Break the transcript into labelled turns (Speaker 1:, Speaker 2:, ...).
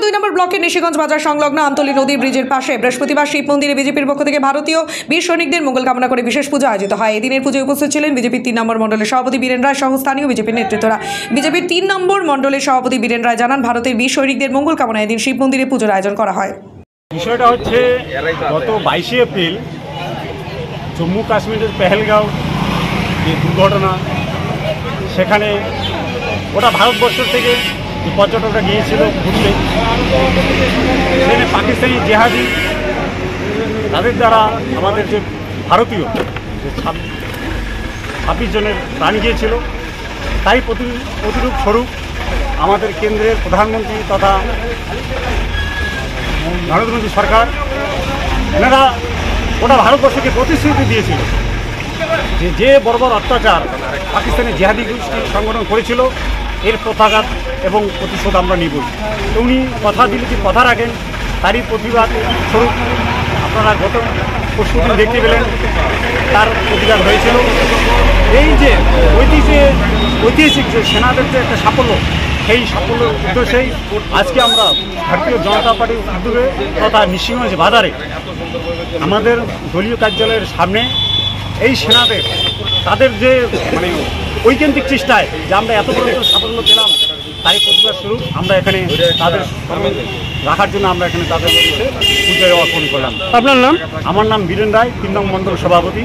Speaker 1: 2 নম্বর ব্লকের নিশিগঞ্জ বাজার সংলগ্ন আমতলী নদীর ব্রিজের পাশে বৃহস্পতিবার শিব মন্দিরে বিজেপির পক্ষ থেকে ভারতীয় বীর সৈনিকদের মঙ্গল কামনা করে বিশেষ পুজো আয়োজিত হয়। এদিনের পুজোয় উপস্থিত ছিলেন বিজেপির 3 নম্বর মণ্ডলের সভাপতি বীরেন রায় সহ স্থানীয় বিজেপির নেতৃত্বরা। বিজেপির 3 নম্বর মণ্ডলের সভাপতি বীরেন রায় জানান, ভারতের বীর সৈনিকদের মঙ্গল কামনায় এদিন শিব মন্দিরে পুজোর আয়োজন করা হয়।
Speaker 2: বিষয়টা হচ্ছে গত 22 এপ্রিল জম্মু কাশ্মীরের পেহেলগাঁও যে দুর্ঘটনা, সেখানে ওটা ভারতবর্ষ থেকে পর্যটকরা গিয়েছিল ঘুরতে, সেখানে পাকিস্তানি জেহাদি তাদের দ্বারা আমাদের যে ভারতীয় যে 26 জনের প্রাণ গিয়েছিল, তাই প্রতিরূপ স্বরূপ আমাদের কেন্দ্রের প্রধানমন্ত্রী তথা নরেন্দ্র মোদী সরকার এনারা ওটা ভারতবর্ষকে প্রতিশ্রুতি দিয়েছিল যে বর্বর অত্যাচার পাকিস্তানের জেহাদি গোষ্ঠী সংগঠন করেছিল, এর প্রত্যাঘাত এবং প্রতিশোধ আমরা নিব। উনি কথা দিলে যে কথা রাখেন, তারই প্রতিবাদ স্বরূপ আপনারা গত পরশুদিন দেখতে পেলেন তার প্রতিবাদ হয়েছিল। এই যে ঐতিহাসিক যে সেনাদের যে একটা সাফল্য, সেই সাফল্যের উদ্দেশ্যেই আজকে আমরা ভারতীয় জনতা পার্টির উদ্যোগে তথা নিশিগঞ্জ বাজারে আমাদের দলীয় কার্যালয়ের সামনে এই সেনাদের তাদের যে ঐকান্তিক চেষ্টায় যে আমরা এত বড় সাফল্য পেলাম, তাই প্রতিবাদ স্বরূপ আমরা এখানে তাদের রাখার জন্য আমরা এখানে তাদের পুজোয় অর্পণ করলাম।
Speaker 3: আপনার নাম?
Speaker 2: আমার নাম বীরেন রায়, 3 নং মণ্ডল সভাপতি।